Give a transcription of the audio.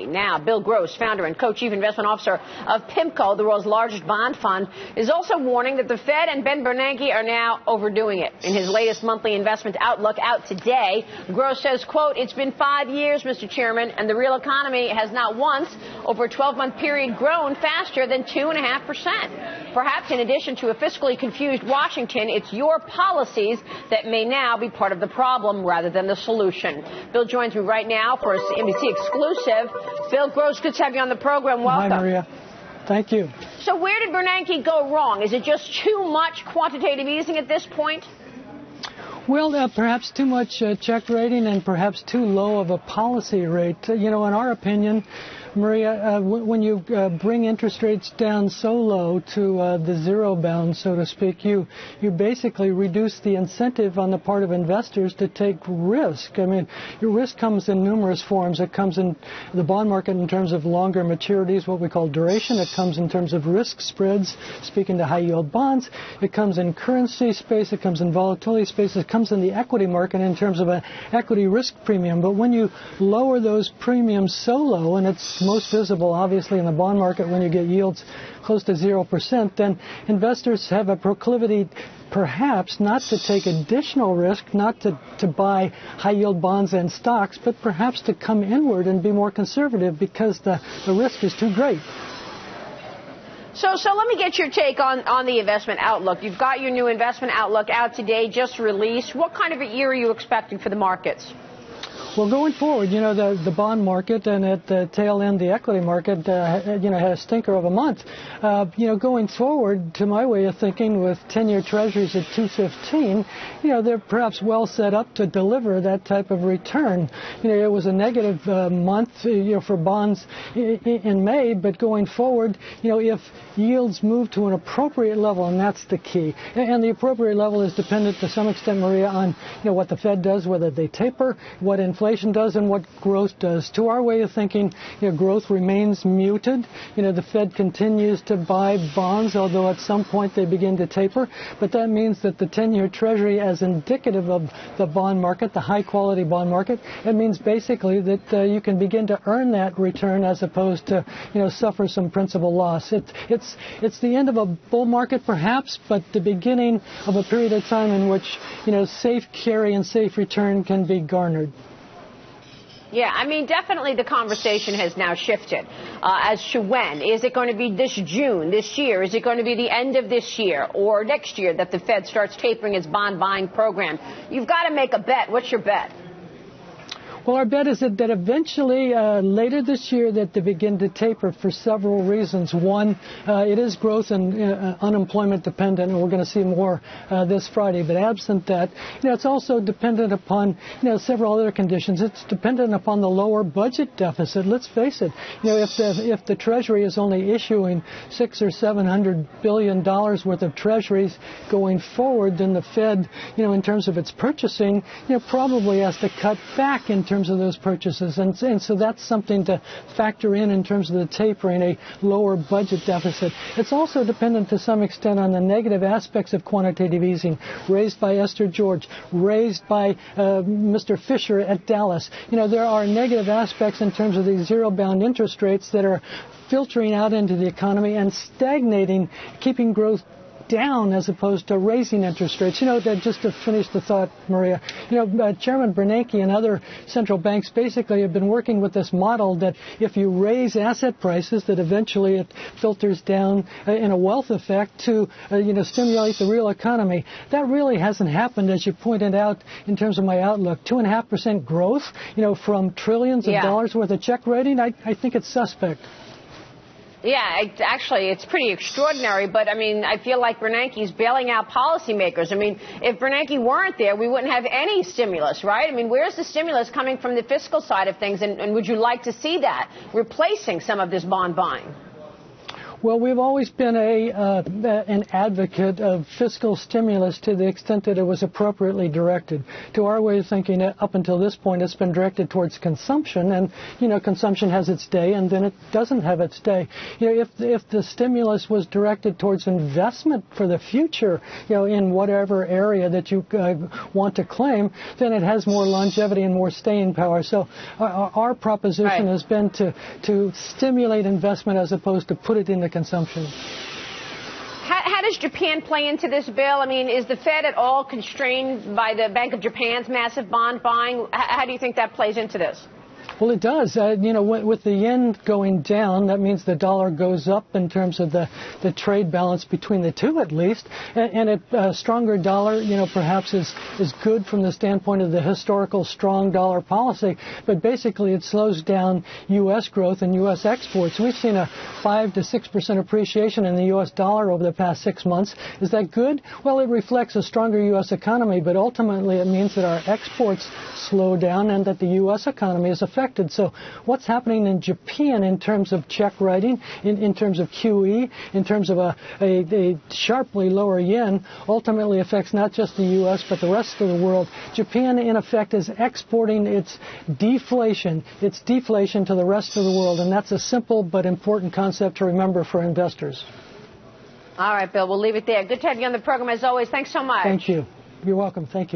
economy. Now, Bill Gross, founder and co-chief investment officer of PIMCO, the world's largest bond fund, is also warning that the Fed and Ben Bernanke are now overdoing it. In his latest monthly investment outlook out today, Gross says, quote, "It's been 5 years, Mr. Chairman, and the real economy has not once over a 12-month period grown faster than 2.5%. Perhaps in addition to a fiscally confused Washington, it's your policies that may now be part of the problem rather than the solution." Bill joins me right now for an NBC exclusive. Bill Gross, good to have you on the program. Welcome. Hi, Maria. Thank you. So where did Bernanke go wrong? Is it just too much quantitative easing at this point? Well, perhaps too much check rating and perhaps too low of a policy rate. In our opinion, Maria, when you bring interest rates down so low to the zero bound, so to speak, you basically reduce the incentive on the part of investors to take risk. I mean, your risk comes in numerous forms. It comes in the bond market in terms of longer maturities, what we call duration. It comes in terms of risk spreads, speaking to high-yield bonds. It comes in currency space. It comes in volatility space. It comes in the equity market in terms of an equity risk premium. But when you lower those premiums so low, and it's most visible, obviously, in the bond market when you get yields close to 0%, then investors have a proclivity perhaps not to take additional risk, not to buy high-yield bonds and stocks, but perhaps to come inward and be more conservative because the risk is too great. So let me get your take on the investment outlook. You've got your new investment outlook out today, just released. What kind of a year are you expecting for the markets? Well, going forward, the bond market and at the tail end, the equity market, had a stinker of a month. Going forward, to my way of thinking, with 10-year treasuries at 2.15, they're perhaps well set up to deliver that type of return. It was a negative month, for bonds in May, but going forward, if yields move to an appropriate level, and that's the key, and the appropriate level is dependent to some extent, Maria, on what the Fed does, whether they taper, what inflation does, and what growth does. To our way of thinking, growth remains muted. The Fed continues to buy bonds, although at some point they begin to taper. But that means that the 10-year Treasury, as indicative of the bond market, the high-quality bond market, it means basically that you can begin to earn that return as opposed to, suffer some principal loss. It's the end of a bull market, perhaps, but the beginning of a period of time in which, safe carry and safe return can be garnered. Yeah, I mean, definitely the conversation has now shifted as to when. Is it going to be this June, this year? Is it going to be the end of this year or next year that the Fed starts tapering its bond buying program? You've got to make a bet. What's your bet? Well, our bet is that eventually, later this year, that they begin to taper for several reasons. One, it is growth and unemployment dependent, and we're going to see more this Friday. But absent that, it's also dependent upon, several other conditions. It's dependent upon the lower budget deficit. Let's face it. If the Treasury is only issuing $600 or $700 billion worth of Treasuries going forward, then the Fed, in terms of its purchasing, probably has to cut back in terms of those purchases. And so that's something to factor in terms of the tapering, a lower budget deficit. It's also dependent to some extent on the negative aspects of quantitative easing raised by Esther George, raised by Mr. Fisher at Dallas. There are negative aspects in terms of these zero-bound interest rates that are filtering out into the economy and stagnating, keeping growth down as opposed to raising interest rates. Just to finish the thought, Maria, Chairman Bernanke and other central banks basically have been working with this model that if you raise asset prices, that eventually it filters down in a wealth effect to, stimulate the real economy. That really hasn't happened, as you pointed out in terms of my outlook. 2.5% growth, from trillions of dollars worth of check rating, I think it's suspect. Yeah, actually, it's pretty extraordinary. But, I feel like Bernanke's bailing out policymakers. If Bernanke weren't there, we wouldn't have any stimulus, right? Where's the stimulus coming from the fiscal side of things? And would you like to see that replacing some of this bond buying? Well, we've always been an advocate of fiscal stimulus to the extent that it was appropriately directed. To our way of thinking, up until this point, it's been directed towards consumption, and consumption has its day, and then it doesn't have its day. If the stimulus was directed towards investment for the future, in whatever area that you want to claim, then it has more longevity and more staying power. So our proposition has been to stimulate investment as opposed to put it into consumption. How does Japan play into this bill? I mean, is the Fed at all constrained by the Bank of Japan's massive bond buying? How do you think that plays into this? Well, it does. With the yen going down, that means the dollar goes up in terms of the trade balance between the two, at least. And a stronger dollar, perhaps is good from the standpoint of the historical strong dollar policy. But basically, it slows down U.S. growth and U.S. exports. We've seen a 5 to 6% appreciation in the U.S. dollar over the past 6 months. Is that good? Well, it reflects a stronger U.S. economy, but ultimately it means that our exports slow down and that the U.S. economy is affected. So what's happening in Japan in terms of check writing, in terms of QE, in terms of a sharply lower yen, ultimately affects not just the U.S. but the rest of the world. Japan, in effect, is exporting its deflation to the rest of the world, and that's a simple but important concept to remember for investors. All right, Bill, we'll leave it there. Good to have you on the program as always. Thanks so much. Thank you. You're welcome. Thank you.